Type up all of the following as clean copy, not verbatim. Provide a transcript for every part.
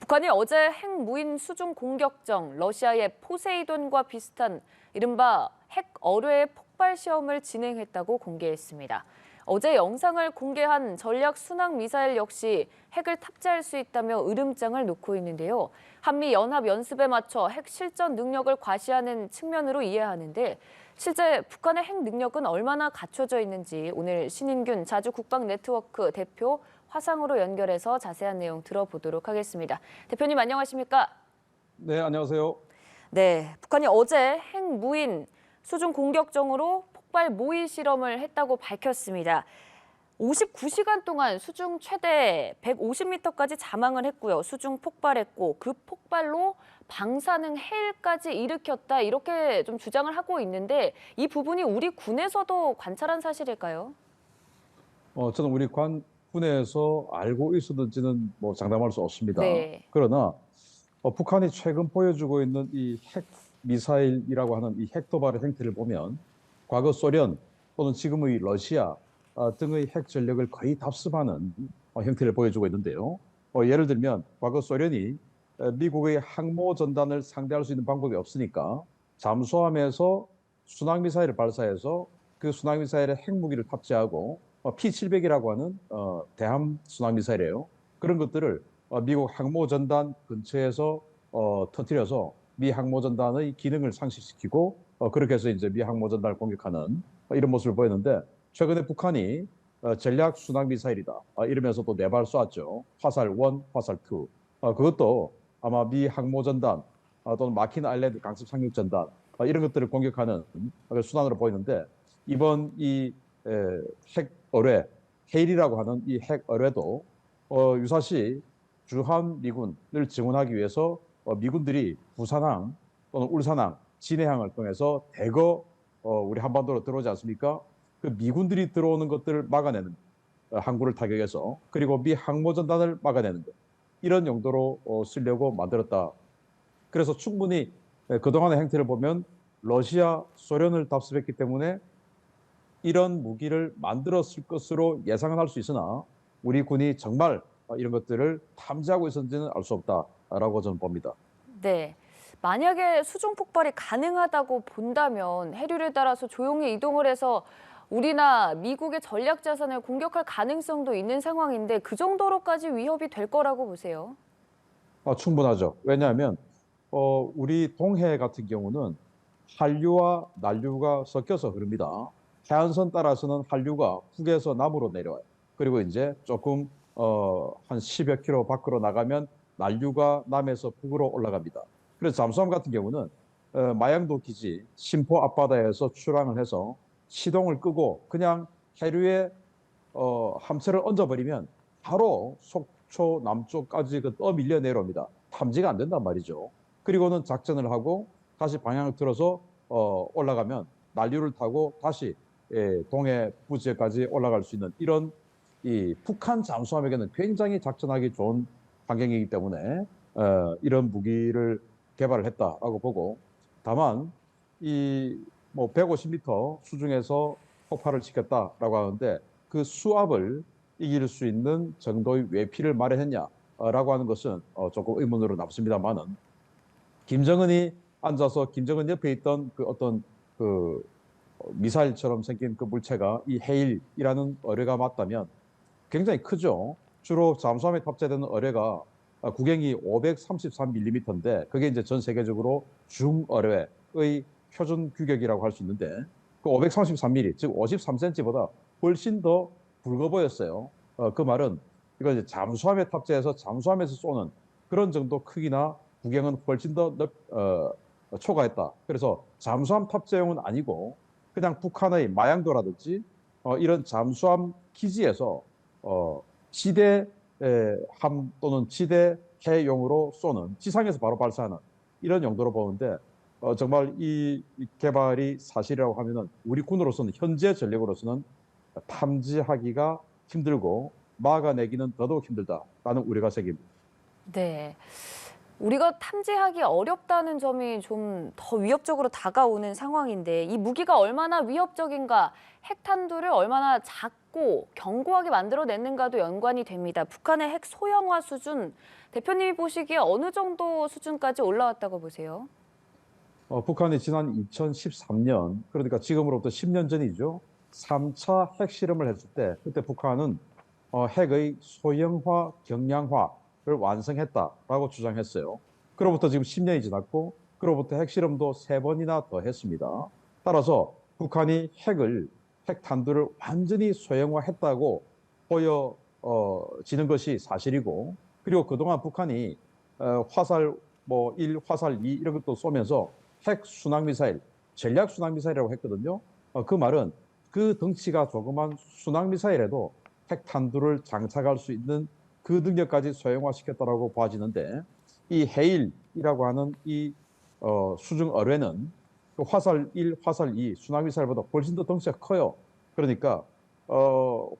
북한이 어제 핵무인 수중 공격정 러시아의 포세이돈과 비슷한 이른바 핵 어뢰 폭발 시험을 진행했다고 공개했습니다. 어제 영상을 공개한 전략 순항 미사일 역시 핵을 탑재할 수 있다며 으름장을 놓고 있는데요. 한미 연합 연습에 맞춰 핵 실전 능력을 과시하는 측면으로 이해하는데 실제 북한의 핵 능력은 얼마나 갖춰져 있는지 오늘 신인균 자주국방네트워크 대표 화상으로 연결해서 자세한 내용 들어보도록 하겠습니다. 대표님 안녕하십니까? 네, 안녕하세요. 네, 북한이 어제 핵무인 수중 공격정으로 폭발 모의 실험을 했다고 밝혔습니다. 59시간 동안 수중 최대 150m까지 자망을 했고요. 수중 폭발했고 그 폭발로 방사능 해일까지 일으켰다 이렇게 좀 주장을 하고 있는데 이 부분이 우리 군에서도 관찰한 사실일까요? 저는 우리 군에서 알고 있었는지는 장담할 수 없습니다. 네. 그러나 북한이 최근 보여주고 있는 이 핵 미사일이라고 하는 이 핵 도발의 행태를 보면 과거 소련 또는 지금의 러시아 등의 핵 전력을 거의 답습하는 형태를 보여주고 있는데요. 예를 들면 과거 소련이 미국의 항모 전단을 상대할 수 있는 방법이 없으니까 잠수함에서 순항 미사일을 발사해서 그 순항 미사일에 핵무기를 탑재하고 P-700이라고 하는 대함 순항 미사일이에요. 그런 것들을 미국 항모 전단 근처에서 터뜨려서 미 항모 전단의 기능을 상실시키고 그렇게 해서 이제 미 항모 전단을 공격하는 이런 모습을 보였는데 최근에 북한이 전략 순항 미사일이다 이러면서 또 네 발 쏘았죠. 화살 1, 화살 2. 그것도 아마 미 항모 전단 또는 마킨 아일랜드 강습 상륙 전단 이런 것들을 공격하는 순환으로 보이는데 이번 이 핵 어뢰 헤일이라고 하는 이 핵 어뢰도 유사시 주한 미군을 증원하기 위해서 미군들이 부산항 또는 울산항, 진해항을 통해서 대거 우리 한반도로 들어오지 않습니까? 그 미군들이 들어오는 것들을 막아내는 항구를 타격해서 그리고 미 항모전단을 막아내는 것 이런 용도로 쓰려고 만들었다. 그래서 충분히 그동안의 행태를 보면 러시아, 소련을 답습했기 때문에 이런 무기를 만들었을 것으로 예상은 할 수 있으나 우리 군이 정말 이런 것들을 탐지하고 있었는지는 알 수 없다라고 저는 봅니다. 네. 만약에 수중 폭발이 가능하다고 본다면 해류를 따라서 조용히 이동을 해서 우리나 미국의 전략 자산을 공격할 가능성도 있는 상황인데 그 정도로까지 위협이 될 거라고 보세요? 충분하죠. 왜냐하면 우리 동해 같은 경우는 한류와 난류가 섞여서 흐릅니다. 해안선 따라서는 한류가 북에서 남으로 내려와요. 그리고 이제 조금 한 10여 킬로 밖으로 나가면 난류가 남에서 북으로 올라갑니다. 그래서 잠수함 같은 경우는 마양도 기지 심포 앞바다에서 출항을 해서 시동을 끄고 그냥 해류에 함선을 얹어버리면 바로 속초 남쪽까지 떠밀려 내려옵니다. 탐지가 안 된단 말이죠. 그리고는 작전을 하고 다시 방향을 틀어서 올라가면 난류를 타고 다시 동해 부지까지 올라갈 수 있는 이런 이 북한 잠수함에게는 굉장히 작전하기 좋은 환경이기 때문에 이런 무기를 개발을 했다라고 보고 다만 이 150m 수중에서 폭발을 시켰다라고 하는데 그 수압을 이길 수 있는 정도의 외피를 마련했냐라고 하는 것은 조금 의문으로 남습니다만은 김정은이 앉아서 김정은 옆에 있던 그 어떤 그 미사일처럼 생긴 그 물체가 이 헤일이라는 어뢰가 맞다면 굉장히 크죠. 주로 잠수함에 탑재되는 어뢰가 구경이 533mm인데 그게 이제 전 세계적으로 중어뢰의 표준 규격이라고 할 수 있는데 그 533mm, 즉 53cm보다 훨씬 더 굵어 보였어요. 그 말은 이거 이제 잠수함에 탑재해서 잠수함에서 쏘는 그런 정도 크기나 구경은 훨씬 더 초과했다. 그래서 잠수함 탑재용은 아니고 그냥 북한의 마양도라든지 이런 잠수함 기지에서 지대 함 또는 지대 해용으로 쏘는 지상에서 바로 발사하는 이런 용도로 보는데 정말 이 개발이 사실이라고 하면은 우리 군으로서는 현재 전력으로서는 탐지하기가 힘들고 막아내기는 더더욱 힘들다라는 우려가 생깁니다. 네. 우리가 탐지하기 어렵다는 점이 좀 더 위협적으로 다가오는 상황인데 이 무기가 얼마나 위협적인가, 핵탄두를 얼마나 작고 견고하게 만들어냈는가도 연관이 됩니다. 북한의 핵 소형화 수준, 대표님이 보시기에 어느 정도 수준까지 올라왔다고 보세요? 북한이 지난 2013년, 그러니까 지금으로부터 10년 전이죠. 3차 핵실험을 했을 때, 그때 북한은 핵의 소형화, 경량화를 완성했다라고 주장했어요. 그로부터 지금 10년이 지났고, 그로부터 핵실험도 3번이나 더 했습니다. 따라서 북한이 핵탄두를 완전히 소형화했다고 보여지는 것이 사실이고, 그리고 그동안 북한이 화살 뭐 1, 화살 2 이런 것도 쏘면서 핵 순항 미사일, 전략 순항 미사일이라고 했거든요. 그 말은 그 덩치가 조그만 순항 미사일에도 핵탄두를 장착할 수 있는 그 능력까지 소형화시켰다라고 봐지는데, 이 해일이라고 하는 이 수중 어뢰는 그 화살 1, 화살 2 순항 미사일보다 훨씬 더 덩치가 커요. 그러니까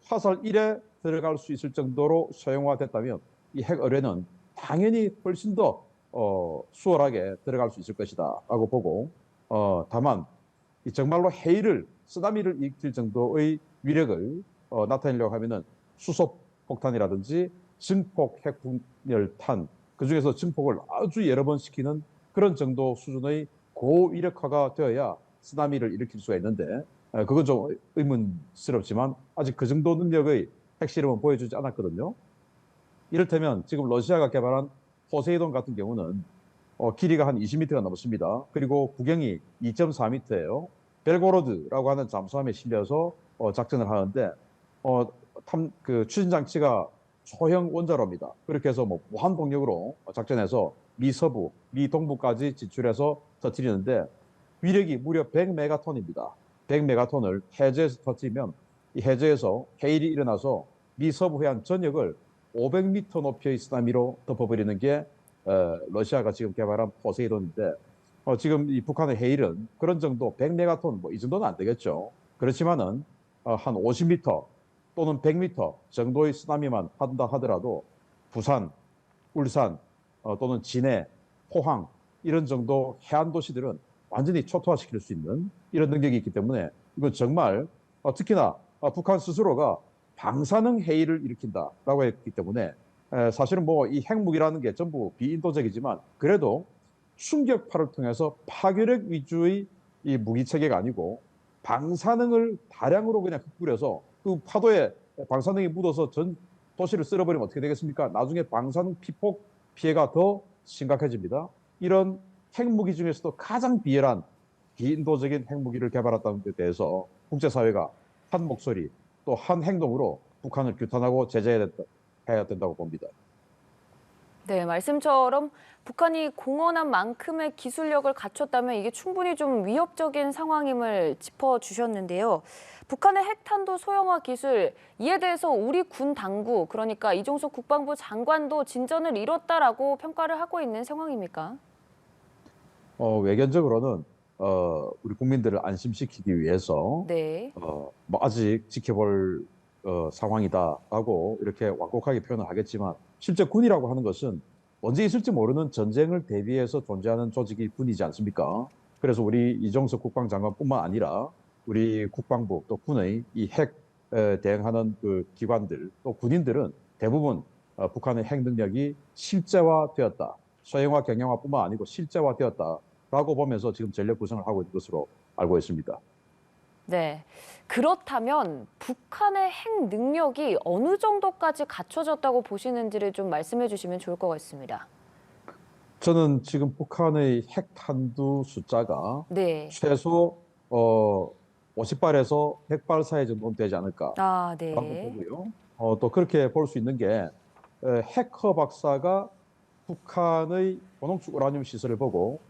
화살 1에 들어갈 수 있을 정도로 소형화됐다면 이 핵 어뢰는 당연히 훨씬 더 수월하게 들어갈 수 있을 것이다라고 보고, 다만 정말로 해일을 쓰나미를 일으킬 정도의 위력을 나타내려고 하면은 수소 폭탄이라든지 증폭 핵분열탄, 그중에서 증폭을 아주 여러 번 시키는 그런 정도 수준의 고위력화가 되어야 쓰나미를 일으킬 수가 있는데, 그건 좀 의문스럽지만 아직 그 정도 능력의 핵실험은 보여주지 않았거든요. 이를테면 지금 러시아가 개발한 포세이돈 같은 경우는 길이가 한 20m가 넘습니다. 그리고 구경이 2.4m예요. 벨고로드라고 하는 잠수함에 실려서 작전을 하는데 그 추진 장치가 소형 원자로입니다. 그렇게 해서 뭐 무한 동력으로 작전해서 미 서부, 미 동부까지 진출해서 터뜨리는데 위력이 무려 100메가톤입니다. 100메가톤을 해저에서 터뜨리면 이 해저에서 해일이 일어나서 미 서부 해안 전역을 500m 높이의 쓰나미로 덮어버리는 게 러시아가 지금 개발한 포세이돈인데, 지금 이 북한의 해일은 그런 정도 100메가톤 뭐 이 정도는 안 되겠죠. 그렇지만은 한 50m 또는 100m 정도의 쓰나미만 한다 하더라도 부산, 울산 또는 진해, 포항 이런 정도 해안 도시들은 완전히 초토화시킬 수 있는 이런 능력이 있기 때문에 이건 정말 특히나 북한 스스로가 방사능 해일을 일으킨다라고 했기 때문에 사실은 뭐 이 핵무기라는 게 전부 비인도적이지만 그래도 충격파를 통해서 파괴력 위주의 이 무기 체계가 아니고 방사능을 다량으로 그냥 흩뿌려서 그 파도에 방사능이 묻어서 전 도시를 쓸어버리면 어떻게 되겠습니까? 나중에 방사능 피폭 피해가 더 심각해집니다. 이런 핵무기 중에서도 가장 비열한 비인도적인 핵무기를 개발했다는 데 대해서 국제사회가 한 목소리 또 한 행동으로 북한을 규탄하고 제재해야 된다고 봅니다. 네, 말씀처럼 북한이 공언한 만큼의 기술력을 갖췄다면 이게 충분히 좀 위협적인 상황임을 짚어주셨는데요. 북한의 핵탄두 소형화 기술, 이에 대해서 우리 군 당국, 그러니까 이종석 국방부 장관도 진전을 이뤘다라고 평가를 하고 있는 상황입니까? 외견적으로는 우리 국민들을 안심시키기 위해서 네. 뭐 아직 지켜볼 상황이다라고 이렇게 완곡하게 표현을 하겠지만 실제 군이라고 하는 것은 언제 있을지 모르는 전쟁을 대비해서 존재하는 조직이 군이지 않습니까? 그래서 우리 이종석 국방장관뿐만 아니라 우리 국방부 또 군의 이 핵 대응하는 그 기관들 또 군인들은 대부분 북한의 핵 능력이 실제화되었다. 소형화 경량화뿐만 아니고 실제화되었다라고 보면서 지금 전력 구성을 하고 있는 것으로 알고 있습니다. 네. 그렇다면 북한의 핵 능력이 어느 정도까지 갖춰졌다고 보시는지를 좀 말씀해 주시면 좋을 것 같습니다. 저는 지금 북한의 핵탄두 숫자가 네. 최소 50발에서 100발 사이 정도는 되지 않을까라고 아, 네. 보고요. 또 그렇게 볼 수 있는 게 해커 박사가 북한의 고농축 우라늄 시설을 보고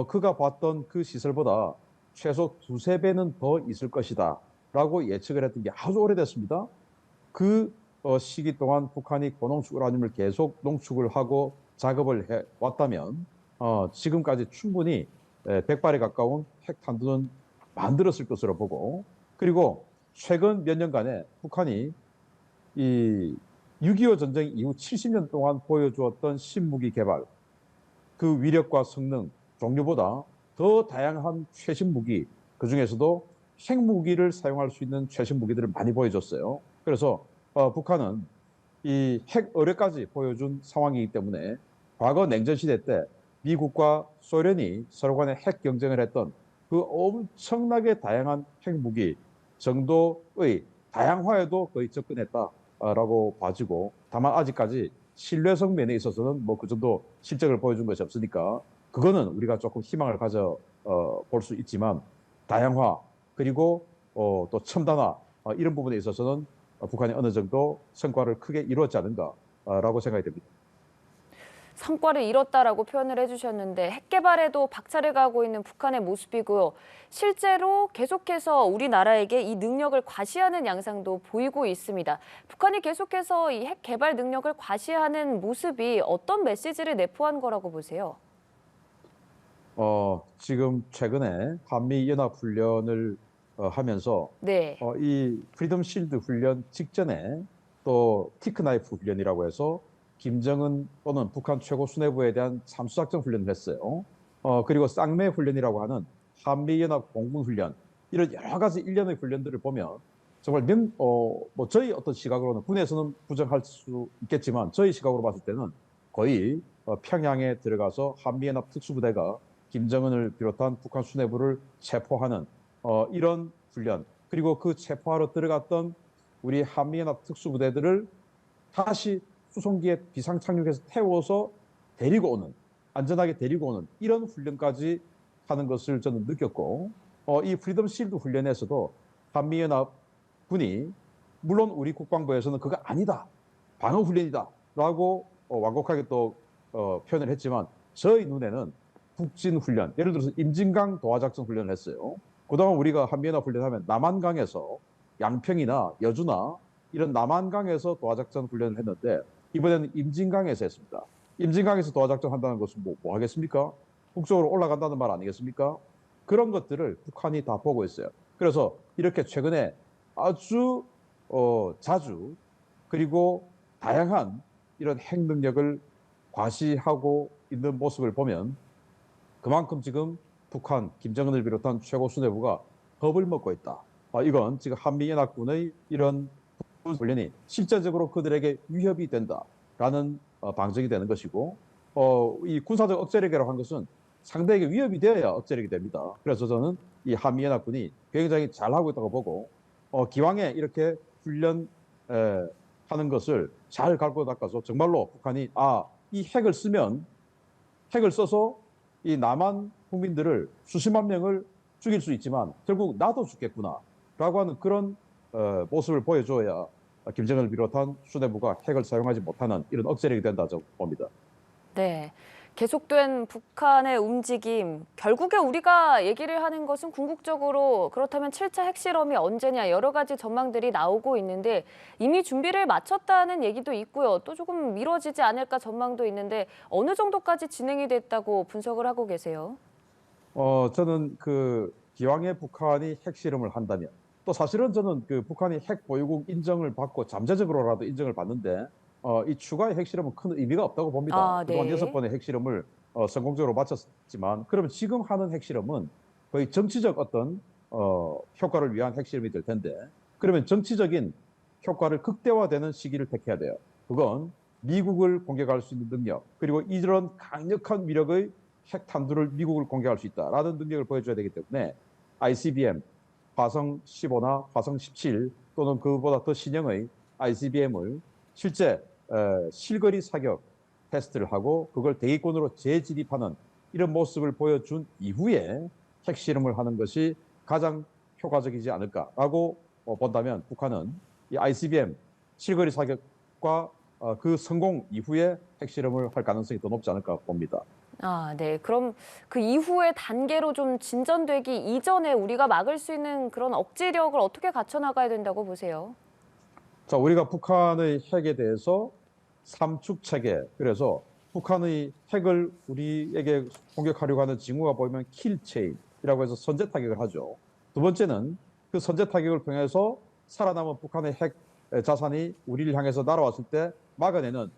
그가 봤던 그 시설보다 최소 두세 배는 더 있을 것이다라고 예측을 했던 게 아주 오래됐습니다. 그 시기 동안 북한이 고농축 우라늄을 계속 농축을 하고 작업을 해 왔다면 지금까지 충분히 100발에 가까운 핵탄두는 만들었을 것으로 보고, 그리고 최근 몇 년간에 북한이 이 6.25 전쟁 이후 70년 동안 보여주었던 신무기 개발, 그 위력과 성능, 종류보다 더 다양한 최신 무기, 그중에서도 핵무기를 사용할 수 있는 최신 무기들을 많이 보여줬어요. 그래서 북한은 이 핵 어뢰까지 보여준 상황이기 때문에 과거 냉전 시대 때 미국과 소련이 서로 간에 핵 경쟁을 했던 그 엄청나게 다양한 핵무기 정도의 다양화에도 거의 접근했다라고 봐지고, 다만 아직까지 신뢰성 면에 있어서는 뭐 그 정도 실적을 보여준 것이 없으니까 그거는 우리가 조금 희망을 가져 볼 수 있지만, 다양화 그리고 또 첨단화 이런 부분에 있어서는 북한이 어느 정도 성과를 크게 이루었지 않은가라고 생각이 됩니다. 성과를 이뤘다라고 표현을 해주셨는데 핵 개발에도 박차를 가하고 있는 북한의 모습이고요. 실제로 계속해서 우리나라에게 이 능력을 과시하는 양상도 보이고 있습니다. 북한이 계속해서 이 핵 개발 능력을 과시하는 모습이 어떤 메시지를 내포한 거라고 보세요? 지금 최근에 한미 연합 훈련을 하면서 네. 이 프리덤 실드 훈련 직전에 또 티크 나이프 훈련이라고 해서 김정은 또는 북한 최고 수뇌부에 대한 참수작전 훈련을 했어요. 그리고 쌍매 훈련이라고 하는 한미연합 공군 훈련, 이런 여러 가지 일련의 훈련들을 보면 정말 뭐 저희 어떤 시각으로는 군에서는 부정할 수 있겠지만 저희 시각으로 봤을 때는 거의 평양에 들어가서 한미연합 특수부대가 김정은을 비롯한 북한 수뇌부를 체포하는 이런 훈련, 그리고 그 체포하러 들어갔던 우리 한미연합 특수부대들을 다시 수송기에 비상 착륙해서 태워서 데리고 오는, 안전하게 데리고 오는 이런 훈련까지 하는 것을 저는 느꼈고, 이 프리덤 실드 훈련에서도 한미연합 군이 물론 우리 국방부에서는 그거 아니다, 방어 훈련이다라고 완곡하게 또 표현을 했지만, 저희 눈에는 북진 훈련, 예를 들어서 임진강 도하작전 훈련을 했어요. 그동안 우리가 한미연합 훈련하면 남한강에서 양평이나 여주나 이런 남한강에서 도하작전 훈련을 했는데, 이번에는 임진강에서 했습니다. 임진강에서 도하작전 한다는 것은 뭐 하겠습니까? 북쪽으로 올라간다는 말 아니겠습니까? 그런 것들을 북한이 다 보고 있어요. 그래서 이렇게 최근에 아주 자주 그리고 다양한 이런 핵 능력을 과시하고 있는 모습을 보면 그만큼 지금 북한, 김정은을 비롯한 최고 수뇌부가 겁을 먹고 있다. 이건 지금 한미연합군의 이런 훈련이 실제적으로 그들에게 위협이 된다라는 방증이 되는 것이고, 이 군사적 억제력이라고 한 것은 상대에게 위협이 되어야 억제력이 됩니다. 그래서 저는 이 한미연합군이 굉장히 잘하고 있다고 보고, 기왕에 이렇게 훈련 하는 것을 잘 갈고 닦아서 정말로 북한이 이 핵을 써서 이 남한 국민들을 수십만 명을 죽일 수 있지만 결국 나도 죽겠구나라고 하는 그런 모습을 보여줘야 김정은을 비롯한 수뇌부가 핵을 사용하지 못하는 이런 억제력이 된다 고 봅니다. 네. 계속된 북한의 움직임, 결국에 우리가 얘기를 하는 것은 궁극적으로 그렇다면 7차 핵실험이 언제냐 여러 가지 전망들이 나오고 있는데 이미 준비를 마쳤다는 얘기도 있고요. 또 조금 미뤄지지 않을까 전망도 있는데 어느 정도까지 진행이 됐다고 분석을 하고 계세요? 저는 그 기왕에 북한이 핵실험을 한다면, 또 사실은 저는 그 북한이 핵 보유국 인정을 받고 잠재적으로라도 인정을 받는데 이 추가의 핵실험은 큰 의미가 없다고 봅니다. 아, 그동안 네. 6번의 핵실험을 성공적으로 마쳤지만, 그러면 지금 하는 핵실험은 거의 정치적 어떤 효과를 위한 핵실험이 될 텐데, 그러면 정치적인 효과를 극대화되는 시기를 택해야 돼요. 그건 미국을 공격할 수 있는 능력, 그리고 이런 강력한 위력의 핵탄두를 미국을 공격할 수 있다라는 능력을 보여줘야 되기 때문에 ICBM, 화성 15나 화성 17 또는 그보다 더 신형의 ICBM을 실제 실거리 사격 테스트를 하고 그걸 대기권으로 재진입하는 이런 모습을 보여준 이후에 핵실험을 하는 것이 가장 효과적이지 않을까라고 본다면, 북한은 이 ICBM 실거리 사격과 그 성공 이후에 핵실험을 할 가능성이 더 높지 않을까 봅니다. 아, 네. 그럼 그 이후의 단계로 좀 진전되기 이전에 우리가 막을 수 있는 그런 억지력을 어떻게 갖춰나가야 된다고 보세요? 자, 우리가 북한의 핵에 대해서 삼축 체계, 그래서 북한의 핵을 우리에게 공격하려고 하는 징후가 보이면 킬체인이라고 해서 선제 타격을 하죠. 두 번째는 그 선제 타격을 통해서 살아남은 북한의 핵 자산이 우리를 향해서 날아왔을 때 막아내는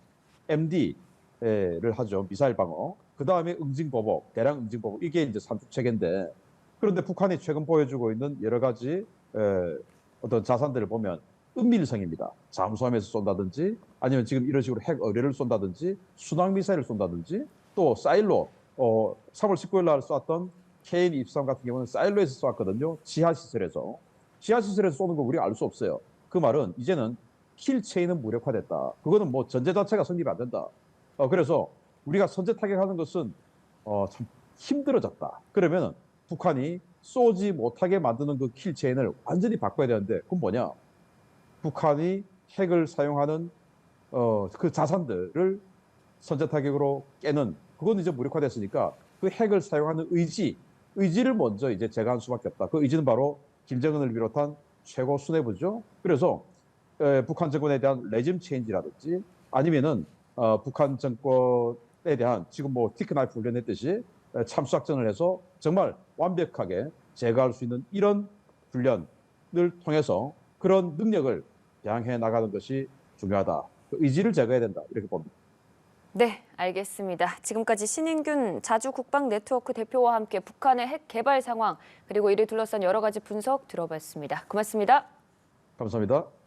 MD, 방어를 하죠. 미사일 방어. 그 다음에 응징보복, 대량 응징보복. 이게 이제 삼축 체계인데 그런데 북한이 최근 보여주고 있는 여러 가지 어떤 자산들을 보면 은밀성입니다. 잠수함에서 쏜다든지 아니면 지금 이런 식으로 핵 어뢰를 쏜다든지 순항 미사일을 쏜다든지 또 사일로 3월 19일 날 쐈던 KN-23 같은 경우는 사일로에서 쐈거든요. 지하시설에서. 지하시설에서 쏘는 거 우리가 알 수 없어요. 그 말은 이제는 킬체인은 무력화됐다. 그거는 뭐 전제 자체가 성립이 안 된다. 그래서 우리가 선제 타격하는 것은 참 힘들어졌다. 그러면 북한이 쏘지 못하게 만드는 그 킬체인을 완전히 바꿔야 되는데 그건 뭐냐? 북한이 핵을 사용하는 그 자산들을 선제 타격으로 깨는 그건 이제 무력화됐으니까 그 핵을 사용하는 의지를 먼저 이제 제거할 수밖에 없다. 그 의지는 바로 김정은을 비롯한 최고 수뇌부죠. 그래서 북한 정권에 대한 레짐 체인지라든지 아니면은 북한 정권에 대한 지금 뭐 티크나이프 훈련했듯이 참수작전을 해서 정말 완벽하게 제거할 수 있는 이런 훈련을 통해서 그런 능력을 양해 나가는 것이 중요하다. 그 의지를 제거해야 된다. 이렇게 봅니다. 네, 알겠습니다. 지금까지 신인균 자주국방네트워크 대표와 함께 북한의 핵 개발 상황 그리고 이를 둘러싼 여러 가지 분석 들어봤습니다. 고맙습니다. 감사합니다.